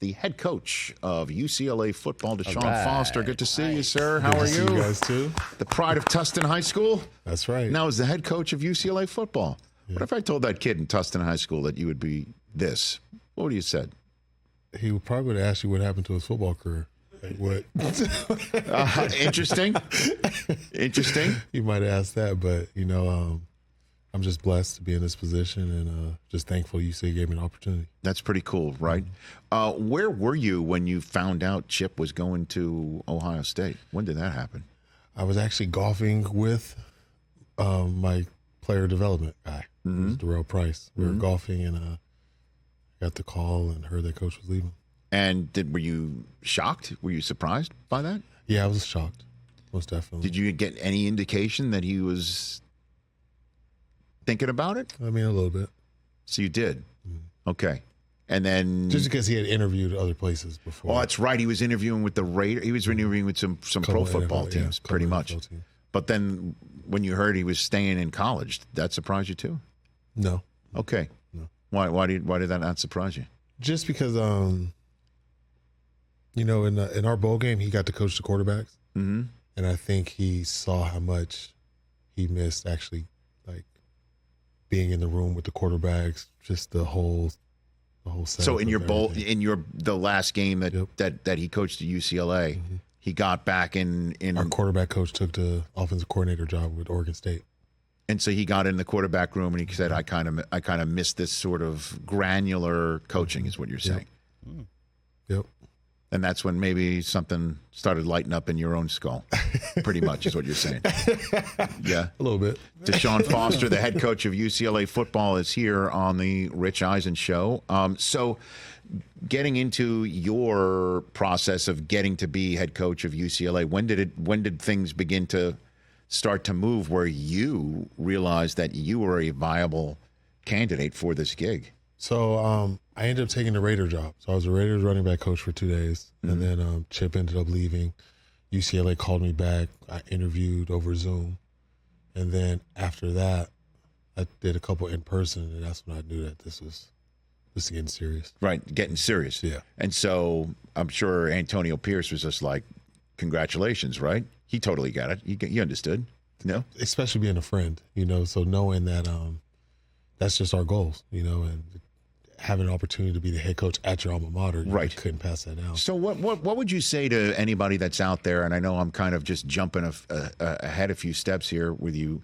the head coach of UCLA football, DeShaun Foster. Good to see you, sir. How are you? Good to see you guys, too. The pride of Tustin High School? That's right. Now is the head coach of UCLA football. Yeah. What if I told that kid in Tustin High School that you would be this? What would you have said? He would probably ask you what happened to his football career. Like, what? Interesting. Interesting. You might ask that, but, you know, I'm just blessed to be in this position and just thankful UCLA gave me an opportunity. That's pretty cool, right? Mm-hmm. Where were you when you found out Chip was going to Ohio State? When did that happen? I was actually golfing with my player development guy, Darrell Price. We were golfing and got the call and heard that coach was leaving. And were you shocked? Were you surprised by that? Yeah, I was shocked, most definitely. Did you get any indication that he was thinking about it? I mean, a little bit. So you did? Mm-hmm. Okay. And then... Just because he had interviewed other places before. Oh, that's right. He was interviewing with the Raiders. He was interviewing with some pro football teams, pretty much. Teams. But then when you heard he was staying in college, that surprised you too? No. Okay. No. Why did that not surprise you? Just because, you know, in our bowl game, he got to coach the quarterbacks. Mm-hmm. And I think he saw how much he missed actually, like, being in the room with the quarterbacks, just the whole setup. So in your bowl, the last game that he coached at UCLA, he got back in. Our quarterback coach took the offensive coordinator job with Oregon State, and so he got in the quarterback room and he said, "I kind of missed this sort of granular coaching," is what you're saying. Yep. And that's when maybe something started lighting up in your own skull, pretty much is what you're saying. Yeah. A little bit. DeShaun Foster, the head coach of UCLA football, is here on the Rich Eisen Show. So getting into your process of getting to be head coach of UCLA, when did things begin to start to move where you realized that you were a viable candidate for this gig? So I ended up taking the Raider job. So I was a Raiders running back coach for 2 days. And then Chip ended up leaving. UCLA called me back. I interviewed over Zoom. And then after that, I did a couple in person. And that's when I knew that this was getting serious. Right, getting serious. Yeah. And so I'm sure Antonio Pierce was just like, congratulations, right? He totally got it. He understood. No? Especially being a friend, you know, so knowing that that's just our goals, you know, and having an opportunity to be the head coach at your alma mater, you couldn't pass that down. So what would you say to anybody that's out there, and I know I'm kind of just jumping ahead a few steps here with you,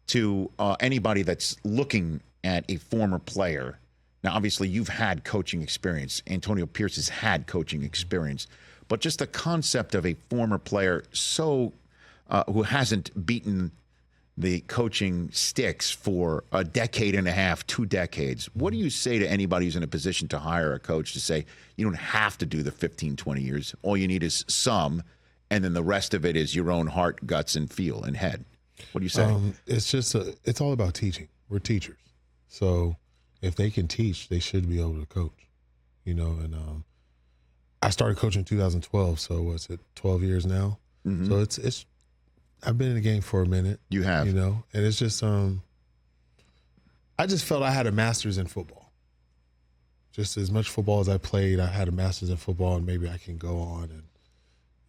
to anybody that's looking at a former player. Now, obviously, you've had coaching experience. Antonio Pierce has had coaching experience. But just the concept of a former player who hasn't beaten the coaching sticks for a decade and a half, 2 decades. What do you say to anybody who's in a position to hire a coach to say, you don't have to do the 15, 20 years. All you need is some, and then the rest of it is your own heart, guts, and feel and head. What do you say? It's all about teaching. We're teachers. So if they can teach, they should be able to coach, you know, and I started coaching in 2012. So what's it, 12 years now? Mm-hmm. So it's I've been in the game for a minute. You have. You know, and it's just, I just felt I had a master's in football. Just as much football as I played, I had a master's in football, and maybe I can go on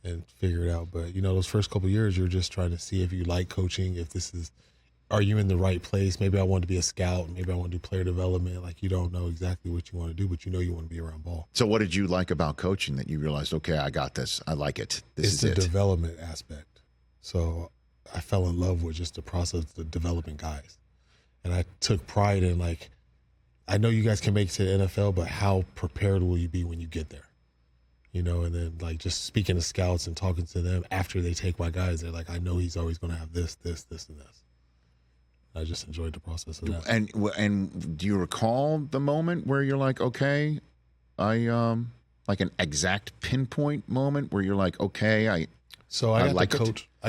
and figure it out. But, you know, those first couple of years, you're just trying to see if you like coaching, are you in the right place? Maybe I want to be a scout. Maybe I want to do player development. Like, you don't know exactly what you want to do, but you know you want to be around ball. So what did you like about coaching that you realized, okay, I got this. I like it. It's the development aspect. So I fell in love with just the process of developing guys. And I took pride in, like, I know you guys can make it to the NFL, but how prepared will you be when you get there? You know, and then, like, just speaking to scouts and talking to them after they take my guys, they're like, I know he's always going to have this, and this. I just enjoyed the process of that. And do you recall the moment where you're like, okay, like an exact pinpoint moment where you're like, okay, I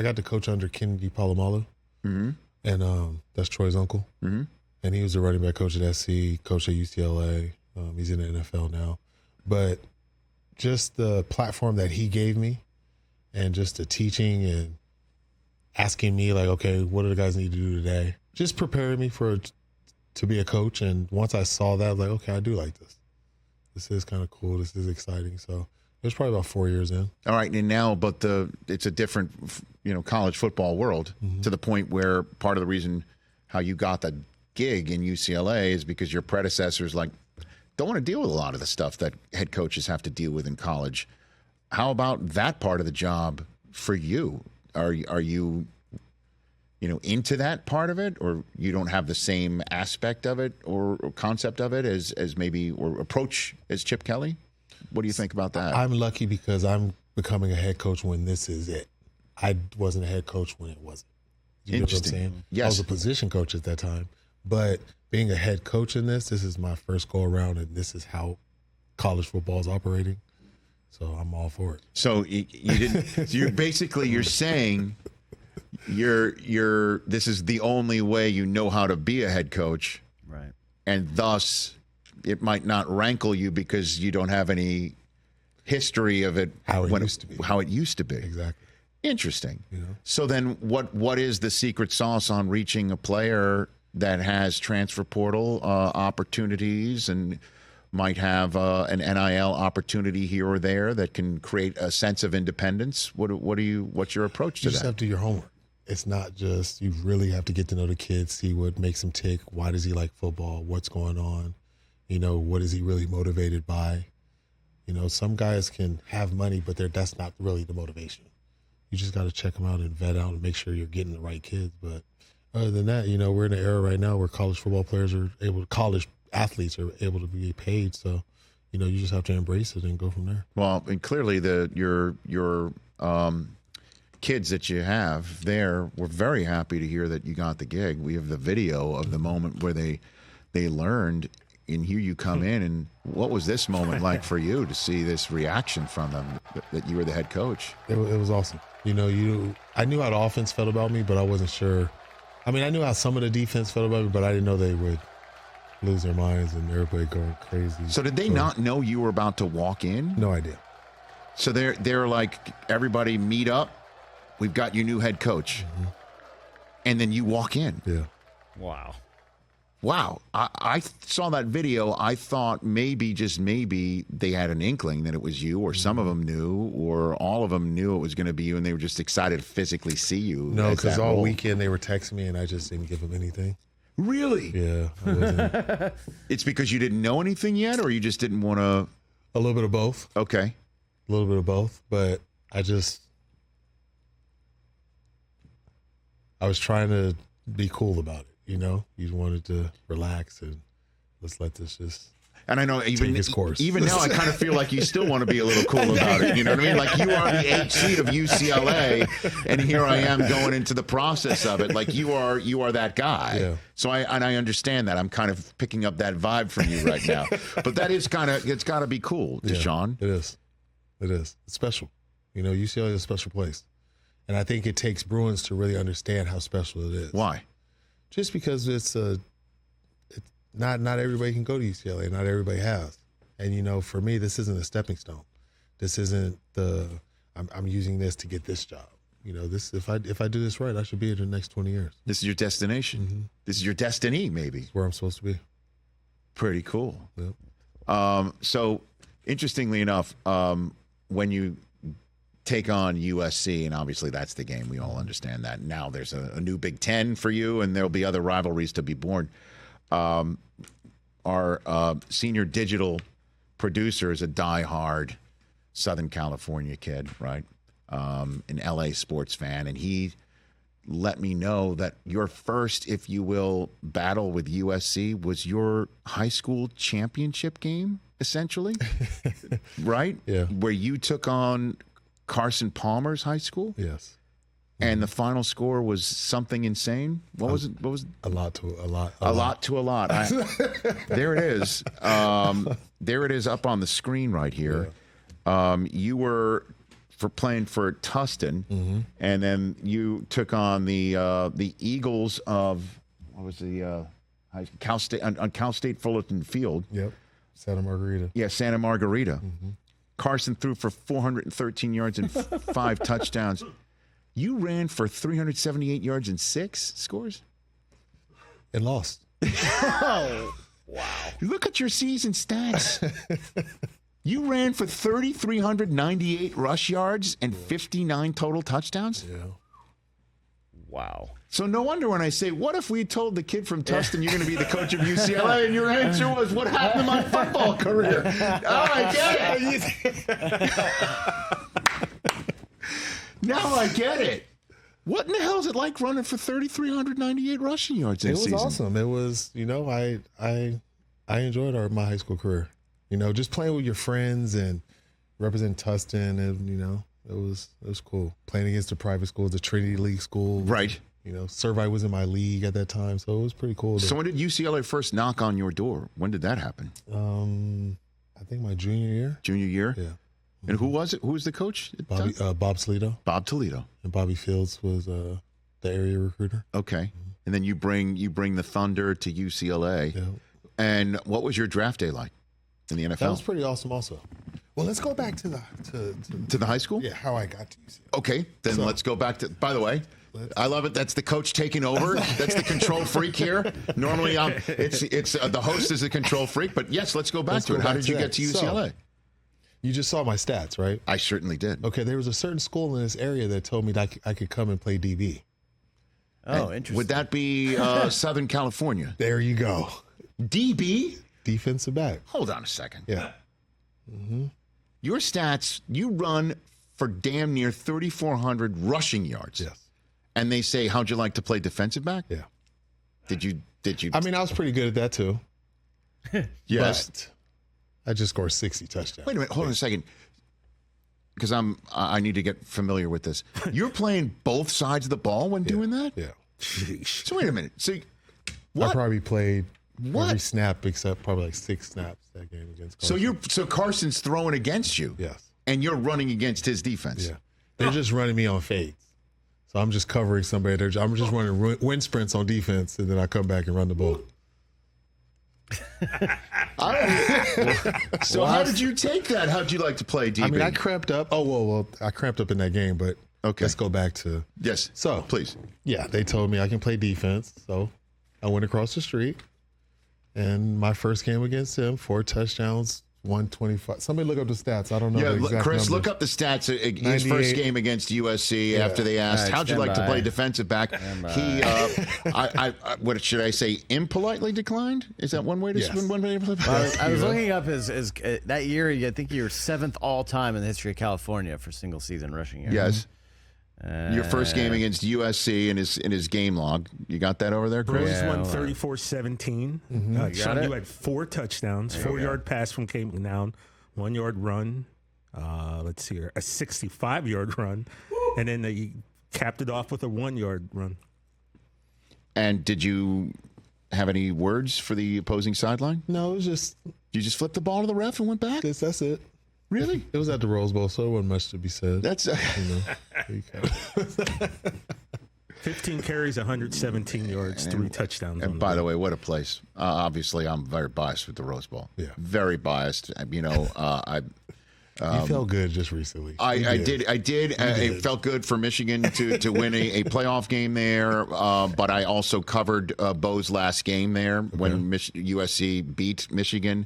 got to coach under Kennedy Palomalu, and that's Troy's uncle. Mm-hmm. And he was a running back coach at SC, coach at UCLA. He's in the NFL now. But just the platform that he gave me and just the teaching and asking me, like, okay, what do the guys need to do today? Just prepared me to be a coach. And once I saw that, I was like, okay, I do like this. this is kind of cool. This is exciting. So it was probably about 4 years in. All right, and now, but it's a different, college football world to the point where part of the reason how you got the gig in UCLA is because your predecessors don't want to deal with a lot of the stuff that head coaches have to deal with in college. How about that part of the job for you? Are you into that part of it, or you don't have the same aspect of it or concept of it as maybe or approach as Chip Kelly? What do you think about that? I'm lucky because I'm becoming a head coach when this is it. I wasn't a head coach when it wasn't. You know what I'm saying? Yes. I was a position coach at that time, but being a head coach in this is my first go around, and this is how college football is operating. So I'm all for it. So you didn't. You're saying this is the only way you know how to be a head coach, right? And thus, it might not rankle you because you don't have any history of it. How it used to be. Exactly. Interesting. So then, what is the secret sauce on reaching a player that has transfer portal opportunities and might have an NIL opportunity here or there that can create a sense of independence? What's your approach to that? You just have to do your homework. It's not just, you really have to get to know the kid, see what makes him tick. Why does he like football? What's going on? What is he really motivated by? Some guys can have money, but that's not really the motivation. You just got to check them out and vet out and make sure you're getting the right kids. But other than that, we're in an era right now where college athletes are able to be paid. So, you just have to embrace it and go from there. Well, and clearly your kids that you have there were very happy to hear that you got the gig. We have the video of the moment where they learned, and here you come in. And what was this moment like for you to see this reaction from them that you were the head coach? It was awesome. I knew how the offense felt about me, but I wasn't sure. I mean, I knew how some of the defense felt about me, but I didn't know they would lose their minds and everybody going crazy. So did they not know you were about to walk in? No idea. So they're like, everybody meet up. We've got your new head coach. Mm-hmm. And then you walk in. Yeah. Wow. I saw that video. I thought just maybe they had an inkling that it was you, or some of them knew, or all of them knew it was going to be you, and they were just excited to physically see you. No, because all weekend they were texting me, and I just didn't give them anything. Really? Yeah. I wasn't. It's because you didn't know anything yet, or you just didn't want to? A little bit of both. Okay. A little bit of both, but I was trying to be cool about it. You wanted to relax and let's let this just And I know even now I kind of feel like you still want to be a little cool about it. You know what I mean? Like you are the HC of UCLA, and here I am going into the process of it. Like you are that guy. Yeah. So I understand that. I'm kind of picking up that vibe from you right now. But that is it's got to be cool, DeShaun. Yeah, it is. It's special. UCLA is a special place. And I think it takes Bruins to really understand how special it is. Why? Just because it's not everybody can go to UCLA. Not everybody has. And, for me, this isn't a stepping stone. This isn't I'm using this to get this job. If I do this right, I should be here in the next 20 years. This is your destination. Mm-hmm. This is your destiny, maybe. It's where I'm supposed to be. Pretty cool. Yep. So, interestingly enough, when you take on USC, and obviously that's the game. We all understand that. Now there's a new Big Ten for you, and there'll be other rivalries to be born. Our senior digital producer is a diehard Southern California kid, right? An LA sports fan, and he let me know that your first, if you will, battle with USC was your high school championship game, essentially, right? Yeah. Where you took on Carson Palmer's high school? Yes. And the final score was something insane. What was it? A lot to a lot. A lot to a lot. There it is. There it is up on the screen right here. Yeah. You were playing for Tustin, and then you took on the Eagles of what was the Cal State on Cal State Fullerton Field. Yep. Santa Margarita. Yeah, Santa Margarita. Carson threw for 413 yards and 5 touchdowns. You ran for 378 yards and 6 scores? And lost. Wow. Look at your season stats. You ran for 3,398 rush yards and 59 total touchdowns? Yeah. Wow. So no wonder when I say, what if we told the kid from Tustin you're going to be the coach of UCLA, and your answer was, what happened to my football career? Oh, I get it. Now I get it. What in the hell is it like running for 3,398 rushing yards this season? It was awesome. It was, I enjoyed my high school career. Just playing with your friends and representing Tustin, and it was cool. Playing against the private schools, the Trinity League school. Right. Servite was in my league at that time, so it was pretty cool. So when did UCLA first knock on your door? When did that happen? I think my junior year. Junior year? Yeah. And who was it? Who was the coach? Bob Toledo. Bob Toledo. And Bobby Fields was the area recruiter. Okay. And then you bring the Thunder to UCLA. Yeah. And what was your draft day like in the NFL? That was pretty awesome also. Well, let's go back to the high school? Yeah, how I got to UCLA. Okay, then let's go back to, by the way, I love it. That's the coach taking over. That's the control freak here. Normally, it's the host is the control freak. But yes, let's go back to it. How did you get to UCLA? So, you just saw my stats, right? I certainly did. Okay, there was a certain school in this area that told me that I could come and play DB. Oh, And interesting. would that be Southern California? There you go. DB? Defensive back. Hold on a second. Yeah. Your stats, you run for damn near 3,400 rushing yards. Yes. And they say, how'd you like to play defensive back? Yeah. Did you? I mean, I was pretty good at that too. Yes. But I just scored 60 touchdowns. Wait a minute. Hold on a second. Because I need to get familiar with this. You're playing both sides of the ball when doing that? Yeah. So wait a minute. So what? I probably played What? every snap except probably like 6 snaps that game against Carson. So Carson's throwing against you. Yes. And you're running against his defense. Yeah. They're just running me on fades. So I'm just covering somebody. I'm just running wind sprints on defense, and then I come back and run the ball. So how did you take that? How'd you like to play DB? I mean, I cramped up. Oh, well, I cramped up in that game, but Okay. let's go back to. Yes. So, Please. Yeah, they told me I can play defense. So I went across the street, and my first game against him, 4 touchdowns, 125. Somebody look up the stats. I don't know. Yeah, the exact Chris, numbers. look up the stats. His 98. first game against USC after they asked, All right, how'd you stand like to by. play defensive back? He, what should I say, impolitely declined? Is that one way to Yes. one way to play? I was looking up his that year. I think you were 7th all time in the history of California for single season rushing yards. Yes. Your first game against USC in his game log. You got that over there, Chris? Bruins Yeah, won hold on. 34-17. got Sean, it? you had 4 touchdowns, 4-yard pass from Cape down, 1-yard run. Let's see here, a 65-yard run, and then he capped it off with a 1-yard run. And did you have any words for the opposing sideline? No, it was just Did you just flip the ball to the ref and went back? that's it. Really? It was at the Rose Bowl, so there wasn't much to be said. That's 15 carries, 117 yards, 3 touchdowns. And by the way, what a place! Obviously, I'm very biased with the Rose Bowl. Yeah. Very biased. You felt good just recently. I did. It felt good for Michigan to win a playoff game there. But I also covered Bo's last game there when USC beat Michigan.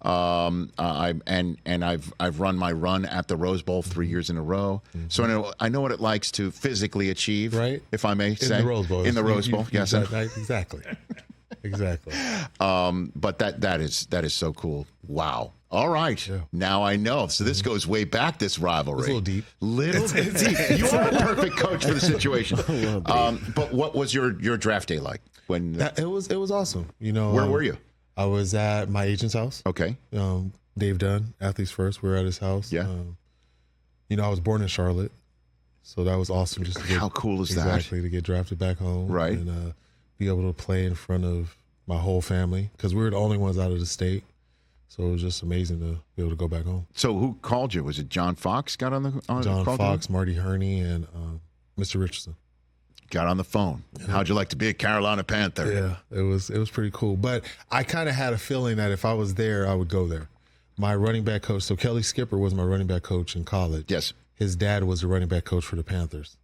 I've run my run at the Rose Bowl 3 years in a row. So I know what it likes to physically achieve. Right. If I may in say, the Rose Bowl. In the Rose Bowl. You Yes. got that, exactly. Exactly. But that is so cool. Wow. All right. Yeah. Now I know. So this goes way back, this rivalry. It's a little deep. Little deep. You are a perfect coach for the situation. But what was your draft day like? When It was awesome. where were you? I was at my agent's house. Okay. Dave Dunn, Athletes First. We were at his house. Yeah. I was born in Charlotte, so that was awesome. Just to get, How cool is that? exactly to get drafted back home, Right. And be able to play in front of my whole family because we were the only ones out of the state. So it was just amazing to be able to go back home. So who called you? Was it John Fox got on the John call Fox, Marty Herney, and Mr. Richardson. got on the phone. How'd you like to be a Carolina Panther? Yeah, it was pretty cool. But I kind of had a feeling that if I was there, I would go there. My running back coach, so Kelly Skipper was my running back coach in college. Yes. His dad was the running back coach for the Panthers.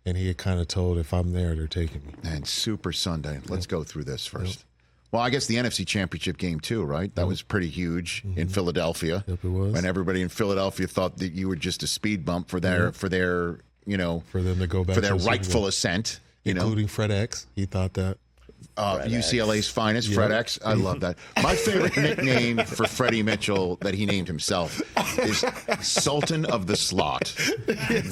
And he had kind of told, if I'm there, they're taking me. And Super Sunday. Let's go through this first. Well, I guess the NFC Championship game too, right? That was pretty huge in Philadelphia. Yep, it was. When everybody in Philadelphia thought that you were just a speed bump for their for them to go back for their to the Super rightful Bowl. ascent. Including Fred X. He thought that. UCLA's finest, Fred X. I love that. My favorite nickname for Freddie Mitchell that he named himself is Sultan of the Slot.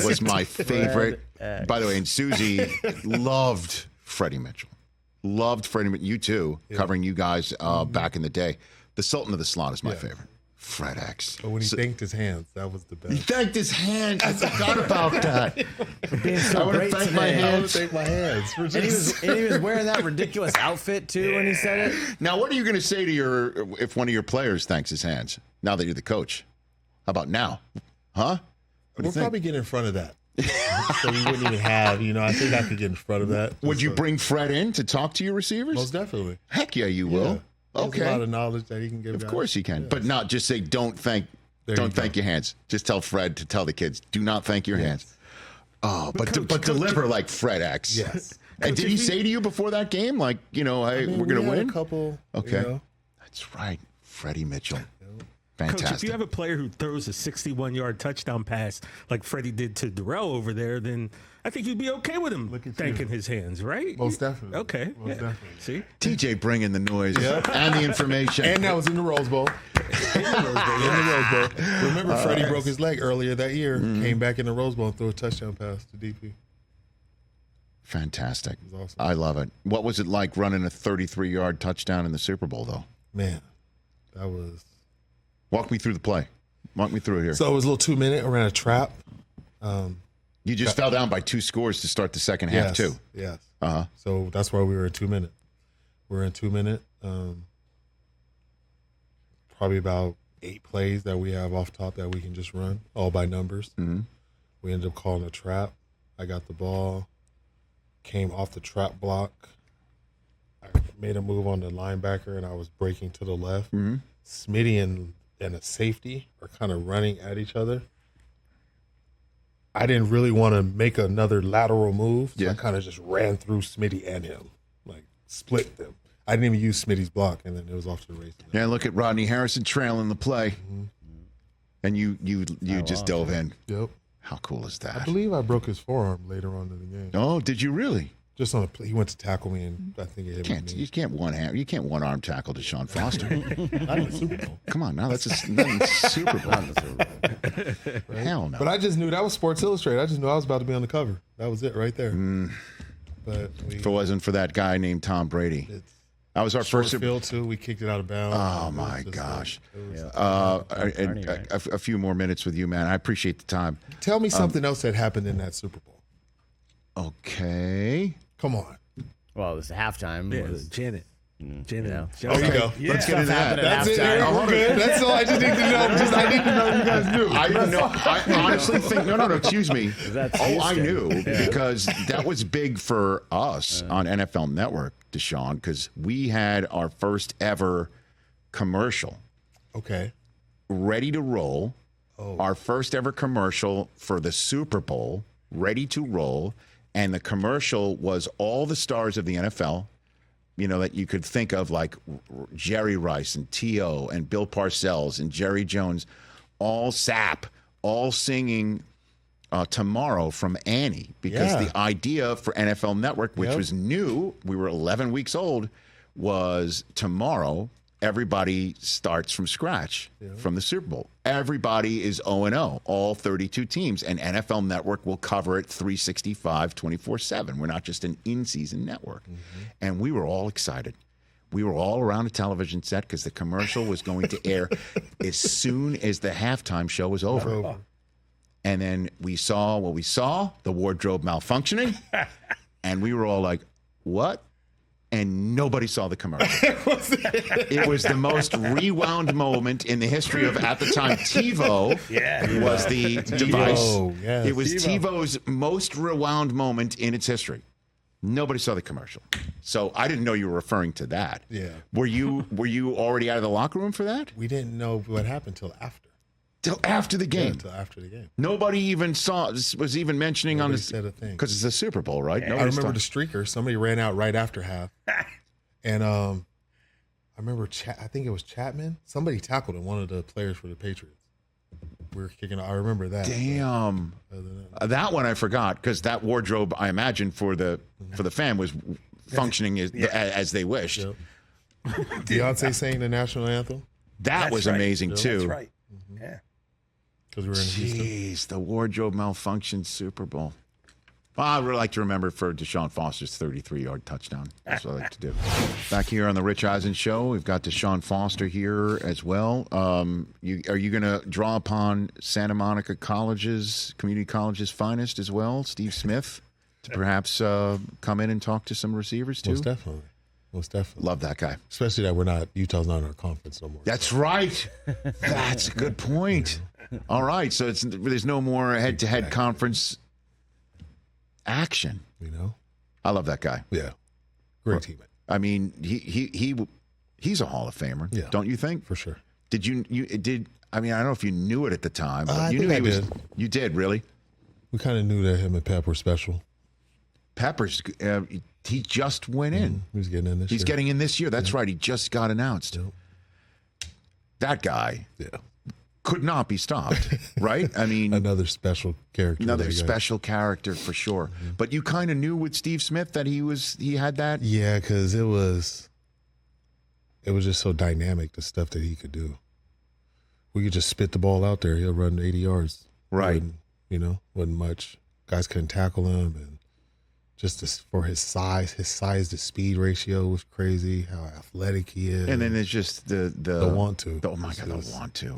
Was my favorite. By the way, and Susie loved Freddie Mitchell. Loved Freddie Mitchell. You too, covering you guys back in the day. The Sultan of the Slot is my favorite. Fred X. But when he thanked his hands, that was the best. He thanked his hands. I forgot about that. So I want to thank my I want hands. to thank my hands. For And he was wearing that ridiculous outfit too when he said it. Now, what are you going to say to if one of your players thanks his hands? Now that you're the coach, how about now? Huh? We'll probably get in front of that. So we wouldn't even have, I think I could get in front of that. Would you bring Fred in to talk to your receivers? Most definitely. Heck yeah, you will. Yeah. There's Okay. a lot of knowledge that he can give. Of guys. course he can, but not just say don't thank you your hands. Just tell Fred to tell the kids do not thank your hands. Oh, but deliver like Fred X. Yes. And did he say to you before that game, like, hey, we're going to win? A couple. Okay. That's right, Freddie Mitchell. Fantastic. Coach, if you have a player who throws a 61-yard touchdown pass like Freddie did to Darrell over there, then I think you'd be okay with him thanking his hands, right? Most definitely. Okay. Most definitely. See? TJ bringing the noise and the information. And that was in the Rose Bowl. In the Rose Bowl. Remember, Freddie broke his leg earlier that year. Came back in the Rose Bowl and threw a touchdown pass to DP. Fantastic. It was awesome. I love it. What was it like running a 33-yard touchdown in the Super Bowl, though? Man, that was. Walk me through the play. Walk me through it here. So it was a little 2-minute. Ran a trap. You just fell down by 2 scores to start the second half, too. Yes. Uh-huh. So that's why we were in 2-minute. We're in 2-minute. Probably about 8 plays that we have off top that we can just run, all by numbers. Mm-hmm. We ended up calling a trap. I got the ball, came off the trap block. I made a move on the linebacker, and I was breaking to the left. Mm-hmm. Smitty and a safety are kind of running at each other. I didn't really want to make another lateral move, so I kind of just ran through Smitty and him, like split them. I didn't even use Smitty's block, and then it was off to the races. Yeah, look at Rodney Harrison trailing the play. And you just dove in. Yep. How cool is I that? believe I broke his forearm later on in the game. Oh, did you really? Just on a play. He went to tackle me, and I think it hit my knee. You can't one arm tackle DeShaun Foster. Not in the Super Bowl. Come on, now that's not in the Super Bowl. Right? Hell no. But I just knew that was Sports Illustrated. I just knew I was about to be on the cover. That was it right there. But if it wasn't for that guy named Tom Brady, that was our short first field too. We kicked it out of bounds. Oh my gosh! A few more minutes with you, man. I appreciate the time. Tell me something else that happened in that Super Bowl. Okay. Come on. Well, it was halftime. Yeah, It was, Janet. Janet. There you go. Let's get into that. That's it. We're good. That's all I just need to know. I need to know you guys knew. I didn't know. I honestly think no. Excuse me. That's I Houston. knew because that was big for us on NFL Network, DeShaun, because we had our first ever commercial Okay. ready to roll. Our first ever commercial for the Super Bowl, ready to roll, and the commercial was all the stars of the NFL. That you could think of, like Jerry Rice and T.O. and Bill Parcells and Jerry Jones, all sap, all singing Tomorrow from Annie. Because the idea for NFL Network, which was new, we were 11 weeks old, was tomorrow, everybody starts from scratch from the Super Bowl. Everybody is 0-0, all 32 teams, and NFL Network will cover it 365, 24/7. We're not just an in-season network. And we were all excited. We were all around a television set because the commercial was going to air as soon as the halftime show was over. And then we saw what we saw, the wardrobe malfunctioning, and we were all like, what? And nobody saw the commercial. It was the most rewound moment in the history of, at the time, TiVo was the device. Yes. It was TiVo's most rewound moment in its history. Nobody saw the commercial. So I didn't know you were referring to that. Yeah. Were you already out of the locker room for that? We didn't know what happened till after. Till after the game. Till after the game. Nobody even was even mentioning Nobody on the said a thing. because it's a Super Bowl, right? I remember the streaker. Somebody ran out right after half, and remember I think it was Chapman. Somebody tackled him, one of the players for the Patriots. We were kicking. I remember that. Damn. That one I forgot because that wardrobe, I imagine, for the fan was functioning as they wished. Yep. Beyonce sang the national anthem. That was amazing too. That's right. Yeah. Because we were in Houston. Jeez, the wardrobe malfunction Super Bowl. Well, I would like to remember for DeShaun Foster's 33-yard touchdown. That's what I like to do. Back here on the Rich Eisen Show, we've got DeShaun Foster here as well. Are you going to draw upon Santa Monica Community College's finest as well, Steve Smith, to perhaps come in and talk to some receivers too? Most definitely. Love that guy. Especially that Utah's not in our conference no more. That's right. That's a good point. All right, so there's no more head-to-head conference action. I love that guy. Yeah, great teammate. I mean, he's a Hall of Famer. Yeah, don't you think? For sure. Did you? I mean, I don't know if you knew it at the time, but you knew he was. You did, really? We kind of knew that him and Pep were special. Pepper's. He just went in. He was getting in this year. He's getting in this year. That's right. He just got announced. Yep. That guy. Yeah. Could not be stopped, right? I mean, another special character. Another special character for sure. Mm-hmm. But you kind of knew with Steve Smith that he had that. Yeah, because it was just so dynamic, the stuff that he could do. We could just spit the ball out there. He'll run 80 yards. Right. Wasn't much. Guys couldn't tackle him, and just for his size to speed ratio was crazy. How athletic he is, and then there's just the want to. Oh my God, the want to.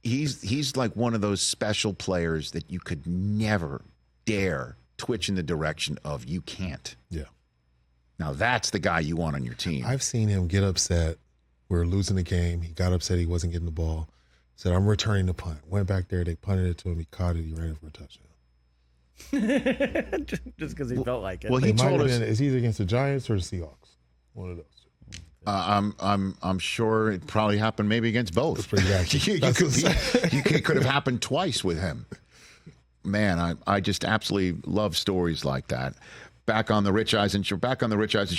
He's like one of those special players that you could never dare twitch in the direction of. You can't. Yeah. Now that's the guy you want on your team. I've seen him get upset. We were losing the game. He got upset he wasn't getting the ball. Said, "I'm returning the punt." Went back there. They punted it to him. He caught it. He ran it for a touchdown. Just because he felt like it. Well, he told us it's either against the Giants or the Seahawks. One of those. I'm sure it probably happened maybe against both. Exactly. It could have happened twice with him. Man, I just absolutely love stories like that. Back on the Rich Eisen Show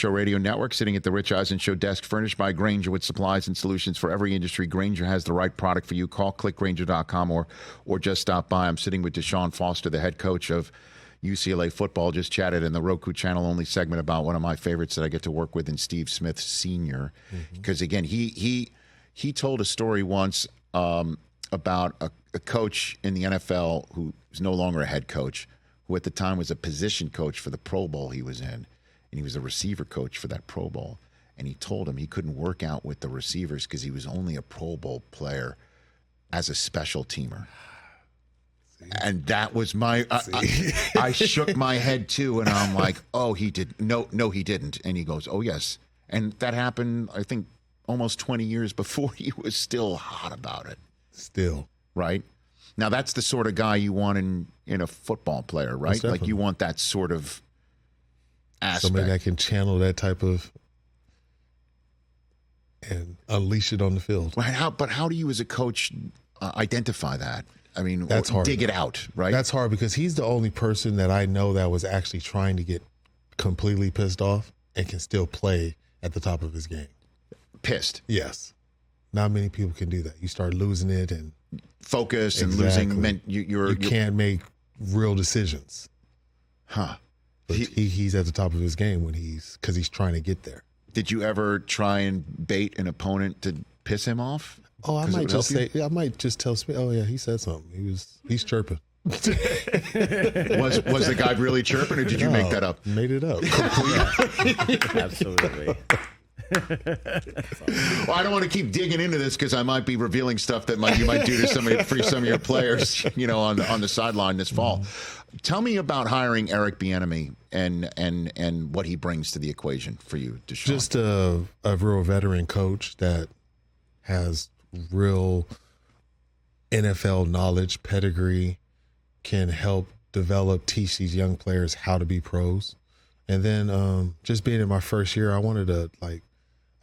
Radio Network, sitting at the Rich Eisen Show desk, furnished by Grainger with supplies and solutions for every industry. Grainger has the right product for you. Call clickgrainger.com or just stop by. I'm sitting with DeShaun Foster, the head coach of UCLA football. Just chatted in the Roku channel only segment about one of my favorites that I get to work with in Steve Smith Sr. Because again, he told a story once about a coach in the NFL who is no longer a head coach, who at the time was a position coach for the Pro Bowl he was in. And he was a receiver coach for that Pro Bowl. And he told him he couldn't work out with the receivers because he was only a Pro Bowl player as a special teamer. And that was I shook my head too. And I'm like, oh, he did. No, he didn't. And he goes, oh, yes. And that happened, I think, almost 20 years before he was still hot about it. Still. Right? Now, that's the sort of guy you want in a football player, right? Like you want that sort of aspect. Somebody that can channel that type of and unleash it on the field. Right? But how do you as a coach identify that? I mean, that's hard. Dig it out, right? That's hard because he's the only person that I know that was actually trying to get completely pissed off and can still play at the top of his game. Pissed? Yes. Not many people can do that. You start losing it and focus and losing. You can't make real decisions. Huh. But he's at the top of his game because he's trying to get there. Did you ever try and bait an opponent to piss him off? Oh, I might just tell Smith, oh yeah, he said something. He's chirping. Was the guy really chirping, or did you make that up? Made it up. Absolutely. Well, I don't want to keep digging into this because I might be revealing stuff that you might do to some of your players, on the sideline this fall. Tell me about hiring Eric Bieniemy and what he brings to the equation for you, DeShaun. Just a real veteran coach that has real NFL knowledge, pedigree, can help teach these young players how to be pros. And then just being in my first year, I wanted a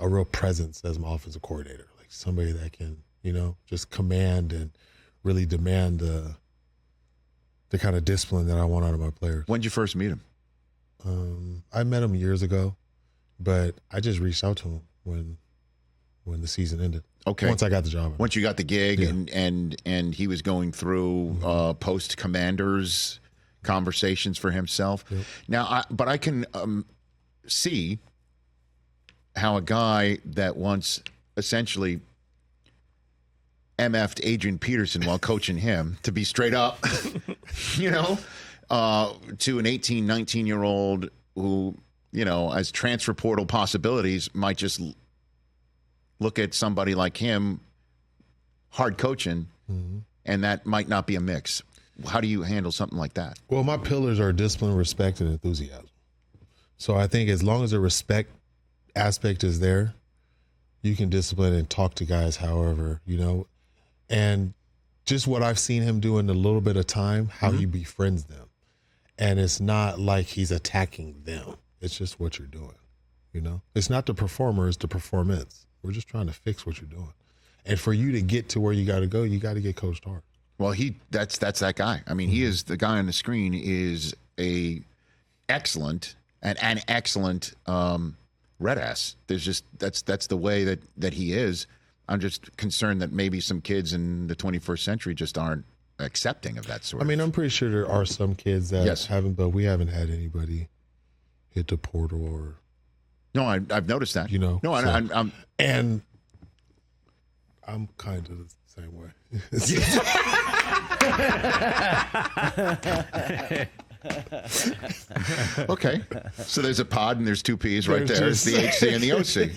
real presence as my offensive coordinator, like somebody that can, just command and really demand the kind of discipline that I want out of my players. When did you first meet him? I met him years ago, but I just reached out to him. when the season ended. Okay. Once I got the job. Once you got the gig, Yeah. and he was going through post Commanders conversations for himself. Yep. Now, but I can see how a guy that once essentially MF'd Adrian Peterson while coaching him, to be straight up, to an 18, 19-year-old who, as transfer portal possibilities, might just look at somebody like him, hard coaching, and that might not be a mix. How do you handle something like that? Well, my pillars are discipline, respect, and enthusiasm. So I think as long as the respect aspect is there, you can discipline and talk to guys however, and just what I've seen him do in a little bit of time, how he befriends them. And it's not like he's attacking them. It's just what you're doing, It's not the performer, it's the performance. We're just trying to fix what you're doing. And for you to get to where you got to go, you got to get coached hard. Well, that's that guy. I mean, he is the guy on the screen is an excellent red ass. There's just that's the way that he is. I'm just concerned that maybe some kids in the 21st century just aren't accepting of that sort. I mean, I'm pretty sure there are some kids that haven't, but we haven't had anybody hit the portal or. No, I've noticed that. No, so, I'm and I'm kind of the same way. Okay, so there's a pod and there's two P's right there. It's the HC and the OC.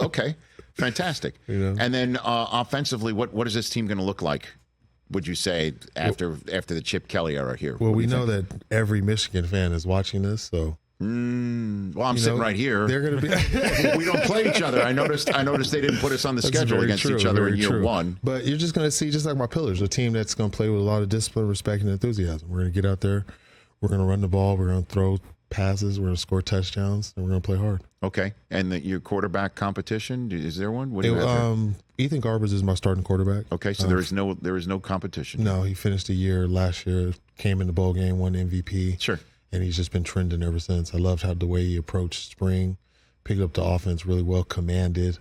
Okay, fantastic. And then offensively, what is this team going to look like? Would you say after the Chip Kelly era here? Well, we know that every Michigan fan is watching this, so. Well, I'm sitting right here. They're going to be. We don't play each other. I noticed they didn't put us on the schedule against each other in year one. But you're just going to see, just like my pillars, a team that's going to play with a lot of discipline, respect, and enthusiasm. We're going to get out there. We're going to run the ball. We're going to throw passes. We're going to score touchdowns, and we're going to play hard. Okay. And your quarterback competition, is there one? What do you have there? Ethan Garbers is my starting quarterback. Okay, so there is no competition. No, he finished the year last year, came in the bowl game, won MVP. Sure. And he's just been trending ever since. I loved the way he approached spring, picked up the offense really well, commanded,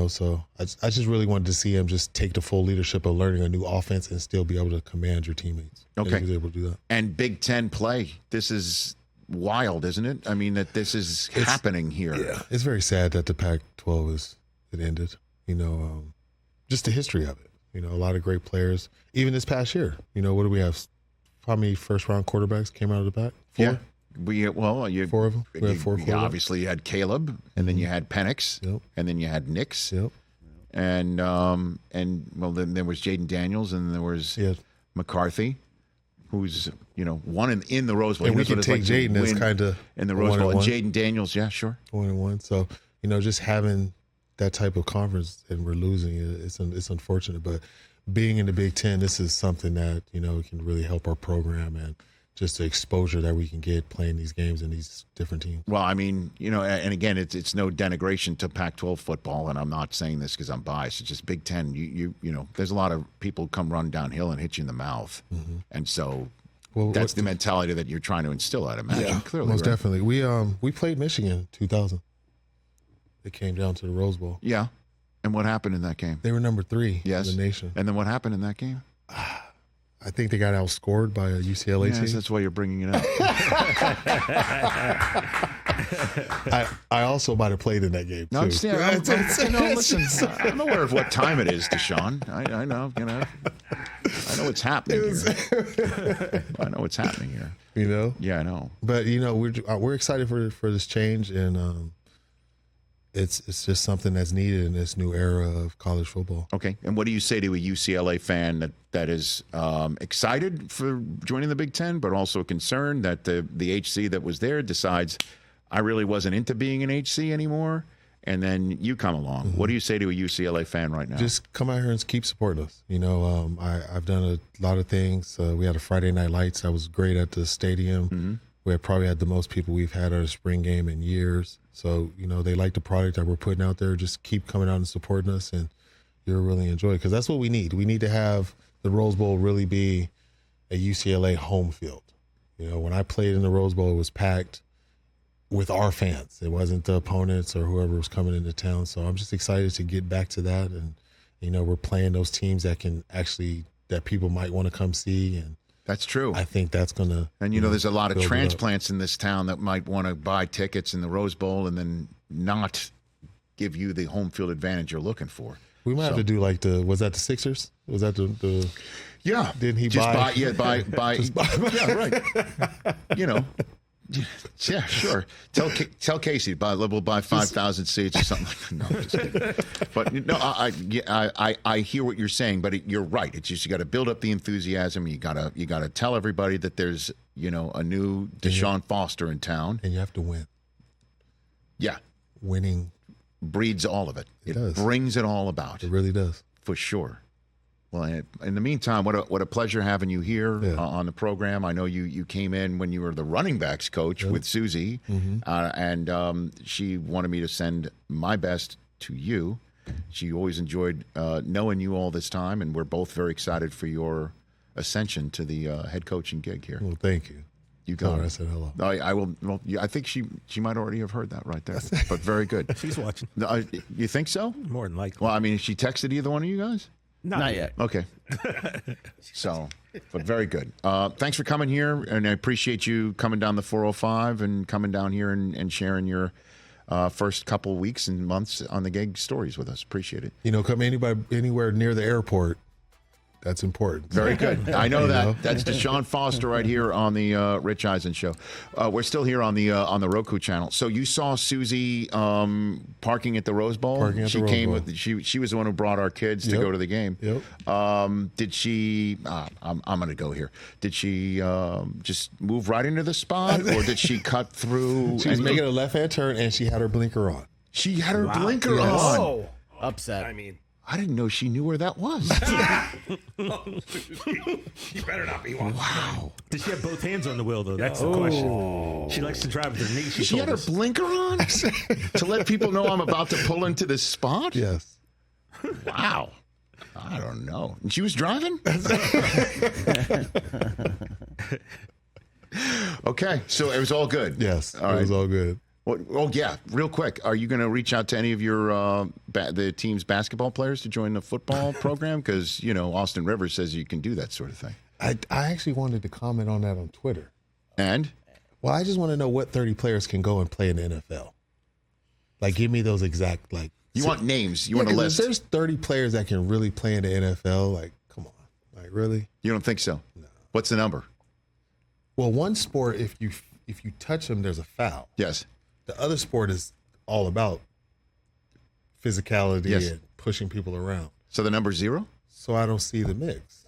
So I just really wanted to see him just take the full leadership of learning a new offense and still be able to command your teammates. Okay. And he was able to do that. And Big Ten play, this is wild, isn't it? I mean, that this is happening here. Yeah, it's very sad that the Pac-12 it ended. Just the history of it. A lot of great players. Even this past year, what do we have? How many first-round quarterbacks came out of the Pac? 4? Yeah. Four of them. We had 4 quarterbacks. Obviously, you had Caleb, and then you had Penix, and then you had Nix, and then there was Jaden Daniels, and there was McCarthy, who's won in the Rose Bowl. And we can take Jaden as kind of in the Rose Bowl, and Jaden Daniels, yeah, sure, 1-1. So just having that type of conference and we're losing it's unfortunate, but being in the Big Ten, this is something that can really help our program and just the exposure that we can get playing these games in these different teams. Well, I mean, and again, it's no denigration to Pac-12 football, and I'm not saying this because I'm biased. It's just Big Ten. There's a lot of people come run downhill and hit you in the mouth, and so that's the mentality that you're trying to instill. I'd imagine. Yeah, clearly, most right? definitely. We played Michigan in 2000. It came down to the Rose Bowl. Yeah. And what happened in that game? They were number 3 in the nation. And then what happened in that game? I think they got outscored by a UCLA team. That's why you're bringing it up. I also might have played in that game, too. Listen, I'm aware of what time it is, DeShaun. I know, I know what's happening here. I know what's happening here. Yeah, I know. But, we're excited for this change, and it's just something that's needed in this new era of college football. Okay. And what do you say to a UCLA fan that is excited for joining the Big Ten, but also concerned that the HC that was there decides, I really wasn't into being an HC anymore, and then you come along? What do you say to a UCLA fan right now? Just come out here and keep supporting us. I've done a lot of things. We had a Friday Night Lights that was great at the stadium. We had probably had the most people we've had at a spring game in years. So, they like the product that we're putting out there. Just keep coming out and supporting us, and you'll really enjoy it, because that's what we need. We need to have the Rose Bowl really be a UCLA home field. When I played in the Rose Bowl, it was packed. with our fans. It wasn't the opponents or whoever was coming into town. So I'm just excited to get back to that. And, we're playing those teams that people might want to come see. And that's true. I think that's going to. And, there's a lot of transplants in this town that might want to buy tickets in the Rose Bowl and then not give you the home field advantage you're looking for. We might have to do was that the Sixers? Was that the yeah. Didn't he just buy? Yeah, right. Yeah, sure. Tell Casey we'll buy 5,000 seats or something like that. No, I'm just kidding. But no, I hear what you're saying, but you're right. It's just you got to build up the enthusiasm. You gotta tell everybody that there's a new DeShaun Foster in town, and you have to win. Yeah, winning breeds all of it. It does. Brings it all about. It really does, for sure. Well, in the meantime, what a pleasure having you here on the program. I know you came in when you were the running backs coach with Susie, and she wanted me to send my best to you. She always enjoyed knowing you all this time, and we're both very excited for your ascension to the head coaching gig here. Well, thank you. You got it. I said hello. I will. Well, I think she might already have heard that right there, but very good. She's watching. You think so? More than likely. Well, I mean, she texted either one of you guys? Not yet. Okay. So, but very good. Thanks for coming here, and I appreciate you coming down the 405 and coming down here and sharing your first couple weeks and months on the gig stories with us. Appreciate it. Come anywhere near the airport. That's important. Very good. I know that. That's DeShaun Foster right here on the Rich Eisen Show. We're still here on the Roku channel. So you saw Susie parking at the Rose Bowl. She was the one who brought our kids to go to the game. Yep. Did she? I'm going to go here. Did she just move right into the spot, or did she cut through? She was making a left-hand turn, and she had her blinker on. She had her blinker on. Whoa. Upset. I mean, I didn't know she knew where that was. She better not be one. Wow. Did she have both hands on the wheel, though? That's the question. She likes to drive with her knees. She had her blinker on to let people know I'm about to pull into this spot? Yes. Wow. I don't know. And she was driving? Okay. So it was all good. Yes. All right. It was all good. Oh, yeah. Real quick. Are you going to reach out to any of your the team's basketball players to join the football program? Because, Austin Rivers says you can do that sort of thing. I actually wanted to comment on that on Twitter. And? Well, I just want to know what 30 players can go and play in the NFL. Like, give me those exact, You want names. You want a list. There's 30 players that can really play in the NFL. Like, come on. Like, really? You don't think so? No. What's the number? Well, one sport, if you touch them, there's a foul. Yes. The other sport is all about physicality Yes. and pushing people around. So the number's 0? So I don't see the mix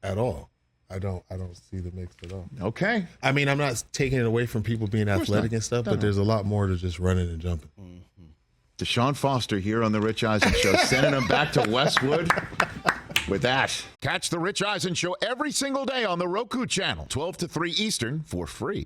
at all. I don't see the mix at all. Okay. I mean, I'm not taking it away from people being athletic and stuff, but there's a lot more to just running and jumping. DeShaun Foster here on the Rich Eisen Show, sending him back to Westwood with that. Catch the Rich Eisen Show every single day on the Roku channel, 12 to 3 Eastern, for free.